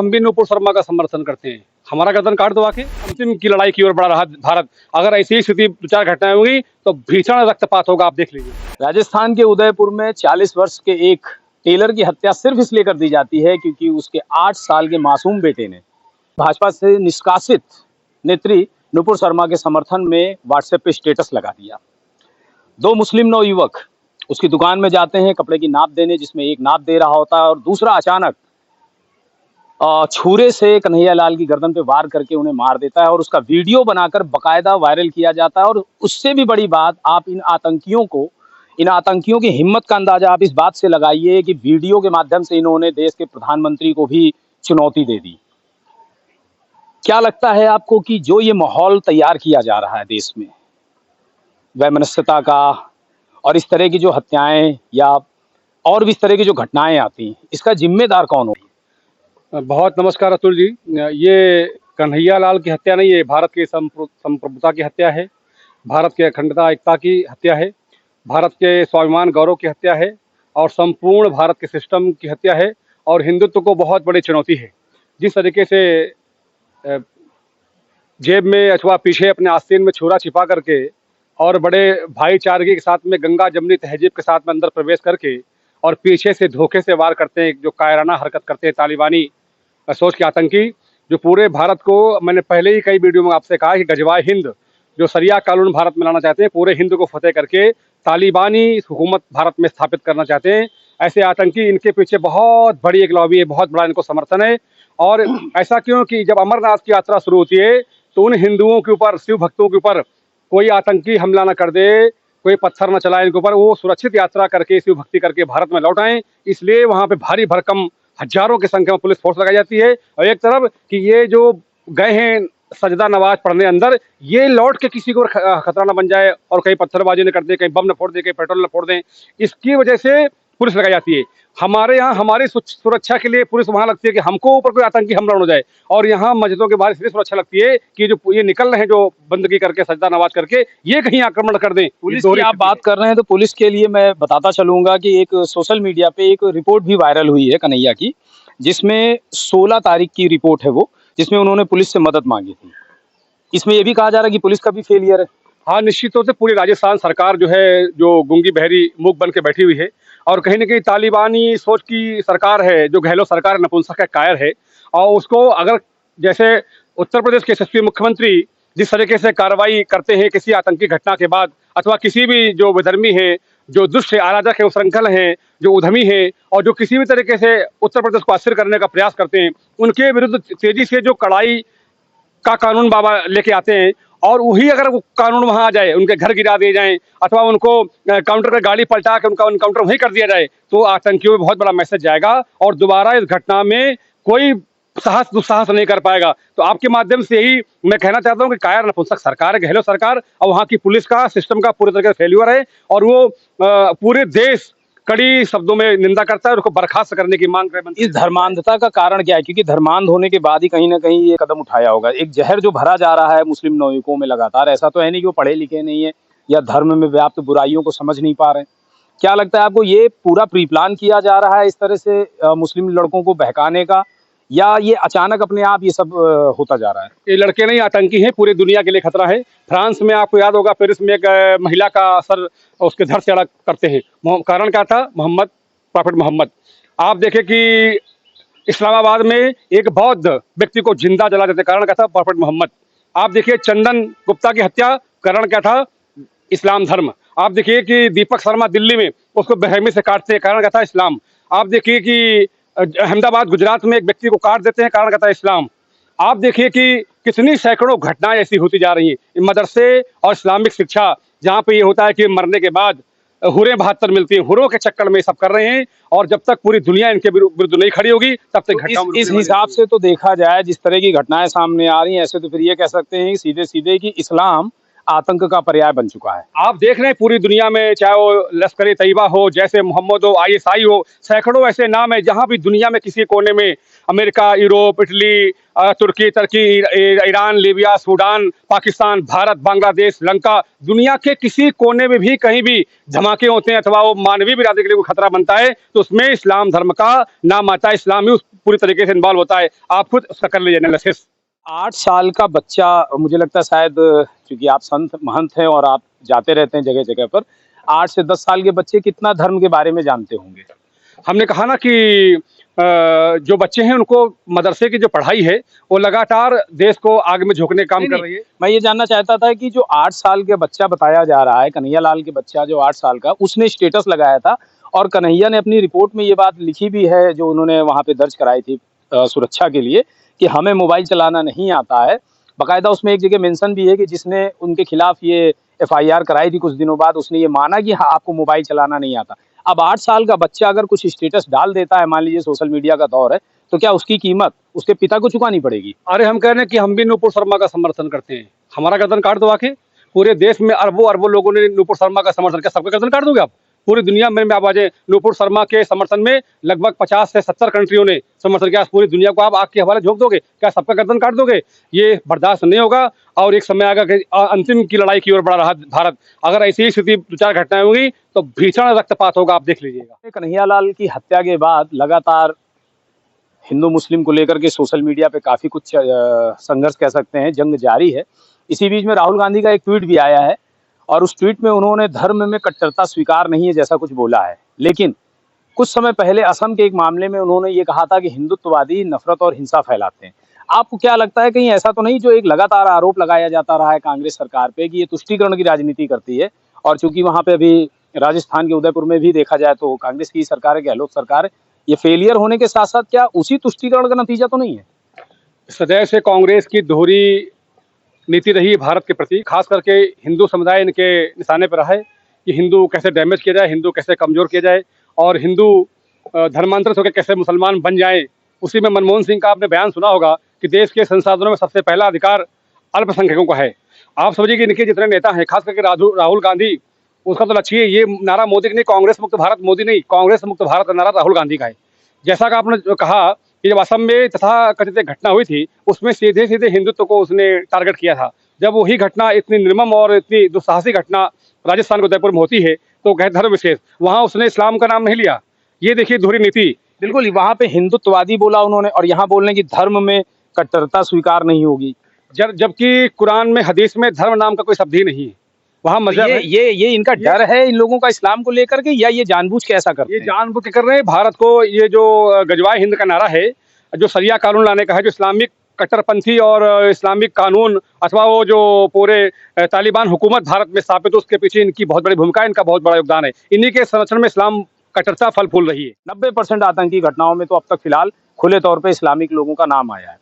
हम भी नूपुर शर्मा का समर्थन करते हैं। हमारा गर्दन काट दो आके, अंतिम की लड़ाई की ओर बढ़ा रहा भारत। अगर ऐसी ही स्थिति 2-4 घटनाएं होंगी तो भीषण रक्तपात होगा, आप देख लीजिए। राजस्थान के उदयपुर में 40 वर्ष के एक टेलर की हत्या सिर्फ इसलिए कर दी जाती है क्योंकि उसके 8 साल के मासूम बेटे ने भाजपा से निष्कासित नेत्री नूपुर शर्मा के समर्थन में व्हाट्सएप पे स्टेटस लगा दिया। 2 मुस्लिम नवयुवक उसकी दुकान में जाते हैं कपड़े की नाप देने, जिसमें एक नाप दे रहा होता है और दूसरा अचानक छुरे से कन्हैयालाल की गर्दन पे वार करके उन्हें मार देता है और उसका वीडियो बनाकर बकायदा वायरल किया जाता है। और उससे भी बड़ी बात, आप इन आतंकियों की हिम्मत का अंदाजा आप इस बात से लगाइए कि वीडियो के माध्यम से इन्होंने देश के प्रधानमंत्री को भी चुनौती दे दी। क्या लगता है आपको कि जो ये माहौल तैयार किया जा रहा है देश में वैमनस्यता का, और इस तरह की जो हत्याएं या और भी इस तरह की जो घटनाएं आती हैं, इसका जिम्मेदार कौन होगा? बहुत नमस्कार अतुल जी। ये कन्हैयालाल की हत्या नहीं है, भारत की संप्रभुता की हत्या है, भारत के अखंडता एकता की हत्या है, भारत के स्वाभिमान गौरव की हत्या है और संपूर्ण भारत के सिस्टम की हत्या है और हिंदुत्व को बहुत बड़ी चुनौती है। जिस तरीके से जेब में अथवा पीछे अपने आस्तीन में छुरा छिपा करके और बड़े भाईचारगी के साथ में गंगा जमनी तहजीब के साथ में अंदर प्रवेश करके और पीछे से धोखे से वार करते हैं, जो कायराना हरकत करते हैं तालिबानी सोच के आतंकी, जो पूरे भारत को, मैंने पहले ही कई वीडियो में आपसे कहा कि गजवाए हिंद जो सरिया कानून भारत में लाना चाहते हैं, पूरे हिंद को फतेह करके तालिबानी हुकूमत भारत में स्थापित करना चाहते हैं। ऐसे आतंकी, इनके पीछे बहुत बड़ी एक लॉबी है, बहुत बड़ा इनको समर्थन है। और ऐसा क्यों कि जब अमरनाथ की यात्रा शुरू होती है तो उन हिंदुओं के ऊपर, शिव भक्तों के ऊपर कोई आतंकी हमला न कर दे, कोई पत्थर न चलाए इनके ऊपर, वो सुरक्षित यात्रा करके शिव भक्ति करके भारत में लौट आए। इसलिए वहाँ पे भारी भरकम हजारों की संख्या में पुलिस फोर्स लगाई जाती है। और एक तरफ कि ये जो गए हैं सजदा नमाज पढ़ने अंदर, ये लौट के किसी को खतरा न बन जाए और कहीं पत्थरबाजी न कर दे, कहीं बम न फोड़ दे, कहीं पेट्रोल न फोड़ दें, इसकी वजह से पुलिस लगाई जाती है। हमारे यहाँ हमारी सुरक्षा के लिए पुलिस वहाँ लगती है कि हमको ऊपर कोई आतंकी हमला हो जाए, और यहाँ मस्जिदों के बाहर इसलिए सुरक्षा लगती है कि जो ये निकल रहे हैं, जो बंदगी करके सजदा नमाज करके, ये कहीं आक्रमण कर दें। पुलिस की आप बात कर रहे हैं तो पुलिस के लिए मैं बताता चलूंगा कि एक सोशल मीडिया पे एक रिपोर्ट भी वायरल हुई है कन्हैया की, जिसमें 16 तारीख की रिपोर्ट है वो, जिसमें उन्होंने पुलिस से मदद मांगी थी। इसमें यह भी कहा जा रहा है कि पुलिस का भी फेलियर है। हाँ, निश्चित तौर से पूरी राजस्थान सरकार जो है, जो गूंगी बहरी मूक बन के बैठी हुई है और कहीं न कहीं तालिबानी सोच की सरकार है, जो गहलोत सरकार नपुंसक है, कायर है। और उसको अगर, जैसे उत्तर प्रदेश के यशस्वी मुख्यमंत्री जिस तरीके से कार्रवाई करते हैं किसी आतंकी घटना के बाद, अथवा किसी भी जो विधर्मी है, जो दुष्ट है, अराजक है, उच्छृंखल है, जो उद्यमी है और जो किसी भी तरीके से उत्तर प्रदेश को अस्थिर करने का प्रयास करते हैं, उनके विरुद्ध तेजी से जो कड़ाई का कानून बाबा लेके आते हैं, और वही अगर वो कानून वहां आ जाए, उनके घर गिरा दिए जाएं अथवा उनको काउंटर पर गाड़ी पलटा के उनका एनकाउंटर वहीं कर दिया जाए, तो आतंकियों में बहुत बड़ा मैसेज जाएगा और दोबारा इस घटना में कोई दुस्साहस नहीं कर पाएगा। तो आपके माध्यम से ही मैं कहना चाहता हूँ कि कायर नपुंसक सरकार है गहलोत सरकार, और वहाँ की पुलिस का, सिस्टम का पूरी तरीके से फेल्यूर है, और वो पूरे देश कड़ी शब्दों में निंदा करता है और उसको बर्खास्त करने की मांग कर। इस धर्मांधता का कारण क्या है? क्योंकि धर्मांध होने के बाद ही कहीं ना कहीं ये कदम उठाया होगा। एक जहर जो भरा जा रहा है मुस्लिम नवयुवकों में लगातार, ऐसा तो है नहीं कि वो पढ़े लिखे नहीं है या धर्म में व्याप्त बुराइयों को समझ नहीं पा रहे। क्या लगता है आपको, ये पूरा प्री प्लान किया जा रहा है इस तरह से मुस्लिम लड़कों को बहकाने का, या ये अचानक अपने आप ये सब होता जा रहा है? ये लड़के नहीं, आतंकी हैं, पूरी दुनिया के लिए खतरा है। फ्रांस में आपको याद होगा, पेरिस में एक महिला का सर उसके धड़ से अलग करते हैं, कारण क्या था? मोहम्मद, प्रॉफिट मोहम्मद। आप देखें कि इस्लामाबाद में एक बौद्ध व्यक्ति को जिंदा जला देते, कारण क्या था? प्रॉफिट मोहम्मद। आप देखिए चंदन गुप्ता की हत्या, कारण क्या था? इस्लाम धर्म। आप देखिए कि दीपक शर्मा दिल्ली में उसको बेरहमी से काटते हैं, कारण क्या था? इस्लाम। आप देखिए कि अहमदाबाद गुजरात में एक व्यक्ति को काट देते हैं, कारण क्या था? इस्लाम। आप देखिए कि कितनी सैकड़ों घटनाएं ऐसी होती जा रही हैं। मदरसे और इस्लामिक शिक्षा, जहाँ पे ये होता है कि मरने के बाद हुरें 72 मिलती हैं, हुरों के चक्कर में सब कर रहे हैं, और जब तक पूरी दुनिया इनके विरुद्ध नहीं खड़ी होगी तब तक घटना। इस हिसाब से तो देखा जाए, जिस तरह की घटनाएं सामने आ रही हैं, ऐसे तो फिर ये कह सकते हैं सीधे सीधे कि इस्लाम आतंक का पर्याय बन चुका है। आप देख रहे हैं पूरी दुनिया में, चाहे वो लश्कर-ए-तैयबा हो, जैसे मोहम्मद हो, ISI हो, सैकड़ों ऐसे नाम है। जहां भी दुनिया में किसी कोने में अमेरिका, यूरोप, इटली, तुर्की, Iran, Libya, Sudan, Pakistan, Bharat, Bangladesh, Sri Lanka, दुनिया के किसी कोने में भी कहीं भी धमाके होते हैं अथवा वो मानवीय बिरादरी के लिए कोई खतरा बनता है तो उसमें इस्लाम धर्म का नाम आता है, इस्लाम ही उस पूरी तरीके से इन्वॉल्व होता है। आप खुद उसका कर लीजिए एनालिसिस। 8 साल का बच्चा, मुझे लगता है शायद क्योंकि आप संत महंत हैं और आप जाते रहते हैं जगह जगह पर, 8 से 10 साल के बच्चे कितना धर्म के बारे में जानते होंगे? हमने कहा ना कि जो बच्चे हैं उनको मदरसे की जो पढ़ाई है वो लगातार देश को आगे में झोंकने का काम कर रही है। मैं ये जानना चाहता था कि जो 8 साल के बच्चा बताया जा रहा है, कन्हैया लाल के बच्चा जो 8 साल का, उसने स्टेटस लगाया था और कन्हैया ने अपनी रिपोर्ट में ये बात लिखी भी है जो उन्होंने वहाँ पे दर्ज कराई थी सुरक्षा के लिए, कि हमें मोबाइल चलाना नहीं आता है। बाकायदा उसमें एक जगह मेंशन भी है कि जिसने उनके खिलाफ ये FIR कराई थी कुछ दिनों बाद, उसने ये माना कि हाँ आपको मोबाइल चलाना नहीं आता। अब 8 साल का बच्चा अगर कुछ स्टेटस डाल देता है, मान लीजिए सोशल मीडिया का दौर है, तो क्या उसकी कीमत उसके पिता को चुकानी पड़ेगी? अरे हम कह रहे हैं कि हम भी नूपुर शर्मा का समर्थन करते हैं, हमारा गर्दन काट दो आके। पूरे देश में अरबों अरबों लोगों ने नूपुर शर्मा का समर्थन किया, सबका गर्दन काट दोगे आप? पूरी दुनिया में आप आज नूपुर शर्मा के समर्थन में लगभग 50 से 70 कंट्रियों ने समर्थन किया। पूरी दुनिया को आप आग के हवाले झोंक दोगे? क्या सबका गर्दन काट दोगे? ये बर्दाश्त नहीं होगा और एक समय आएगा कि अंतिम की लड़ाई की ओर बढ़ रहा भारत। अगर ऐसी ही स्थिति 2-4 घटनाएं होंगी तो भीषण रक्तपात होगा, आप देख लीजिएगा। कन्हैया लाल की हत्या के बाद लगातार हिंदू मुस्लिम को लेकर के सोशल मीडिया पे काफ़ी कुछ संघर्ष कह सकते हैं, जंग जारी है। इसी बीच में राहुल गांधी का एक ट्वीट भी आया है और उस ट्वीट में उन्होंने धर्म में कट्टरता स्वीकार नहीं है जैसा कुछ बोला है। लेकिन कुछ समय पहले असम के एक मामले में उन्होंने ये कहा था कि हिंदुत्ववादी नफरत और हिंसा फैलाते हैं। आपको क्या लगता है कहीं ऐसा तो नहीं जो एक लगातार आरोप लगाया जाता रहा है कांग्रेस सरकार पे कि ये तुष्टीकरण की राजनीति करती है, और चूंकि वहां पे अभी राजस्थान के उदयपुर में भी देखा जाए तो कांग्रेस की सरकार है, गहलोत सरकार है, ये फेलियर होने के साथ साथ क्या उसी तुष्टीकरण का नतीजा तो नहीं है? सदैव से कांग्रेस की दोहरी नीति रही है भारत के प्रति, खास करके हिंदू समुदाय इनके निशाने पर रहा है कि हिंदू कैसे डैमेज किया जाए, हिंदू कैसे कमजोर किया जाए और हिंदू धर्मांतरित होकर कैसे मुसलमान बन जाए। उसी में मनमोहन सिंह का आपने बयान सुना होगा कि देश के संसाधनों में सबसे पहला अधिकार अल्पसंख्यकों का है। आप समझिए कि इनके जितने नेता हैं, खास करके राहुल गांधी, उसका तो लक्ष्य ये नारा मोदी का नहीं, कांग्रेस मुक्त भारत मोदी नहीं, कांग्रेस मुक्त भारत का नारा राहुल गांधी का है। जैसा कि आपने कहा कि जब असम में तथा कथित घटना हुई थी उसमें सीधे सीधे हिंदुत्व को उसने टारगेट किया था। जब वही घटना, इतनी निर्मम और इतनी दुस्साहसी घटना राजस्थान के उदयपुर में होती है तो कहे धर्म विशेष, वहाँ उसने इस्लाम का नाम नहीं लिया। ये देखिए दोहरी नीति। बिल्कुल, वहां पे हिंदुत्ववादी बोला उन्होंने और यहाँ बोलने की धर्म में कट्टरता स्वीकार नहीं होगी, जबकि कुरान में, हदीस में धर्म नाम का कोई शब्द ही नहीं है। वहाँ मजहब है। ये इनका डर है इन लोगों का इस्लाम को लेकर के, या ये जानबूझ के ऐसा करते हैं? ये जानबूझ के कर रहे हैं। भारत को ये जो गजवाए हिंद का नारा है, जो शरिया कानून लाने का है, जो इस्लामिक कट्टरपंथी और इस्लामिक कानून अथवा वो जो पूरे तालिबान हुकूमत भारत में स्थापित, उसके पीछे इनकी बहुत बड़ी भूमिका है, इनका बहुत बड़ा योगदान है। इन्हीं के संरक्षण में इस्लाम कट्टरता फल फूल रही है। 90% आतंकी घटनाओं में तो अब तक फिलहाल खुले तौर पे इस्लामिक लोगों का नाम आया है।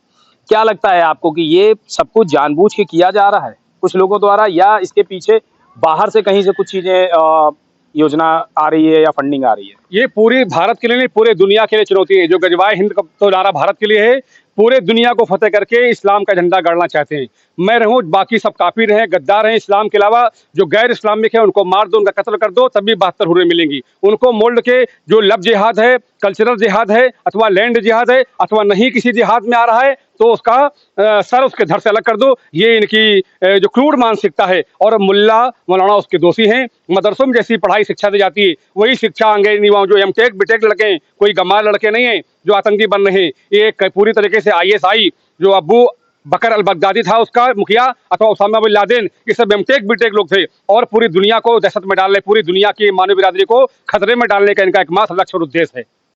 क्या लगता है आपको कि ये सब कुछ जानबूझ के किया जा रहा है कुछ लोगों द्वारा, या इसके पीछे बाहर से कहीं से कुछ चीजें योजना आ रही है या फंडिंग आ रही है? ये पूरी भारत के लिए नहीं, पूरे दुनिया के लिए चुनौती है। जो गजवाए हिंद का तो नारा भारत के लिए है, पूरे दुनिया को फतेह करके इस्लाम का झंडा गाड़ना चाहते हैं। मैं रहूं, बाकी सब काफिर हैं, गद्दार हैं। इस्लाम के अलावा जो गैर इस्लामिक है उनको मार दो, उनका कत्ल कर दो, तब भी 72 हुर्रें मिलेंगी। उनको मोल्ड के जो लब जिहाद है, कल्चरल जिहाद है, अथवा लैंड जिहाद है, अथवा नहीं किसी जिहाद में आ रहा है तो उसका सर उसके धड़ से अलग कर दो। ये इनकी जो क्रूर मानसिकता है। और मुल्ला मौलाना उसके दोषी हैं। मदरसों में जैसी पढ़ाई शिक्षा दी जाती है वही शिक्षा अंग्रेजी युवाओं, जो एमटेक बीटेक लड़के, कोई गंवार लड़के नहीं हैं जो आतंकी बन रहे हैं। ये पूरी तरीके से ISI जो अबू बकर अल बगदादी था उसका मुखिया, अथवा उसामा बिन लादेन, ये सब एमटेक बीटेक लोग थे और पूरी दुनिया को दहशत में डालने, पूरी दुनिया की मानव बिरादरी को खतरे में डालने का इनका एकमात्र लक्ष्य और उद्देश्य है।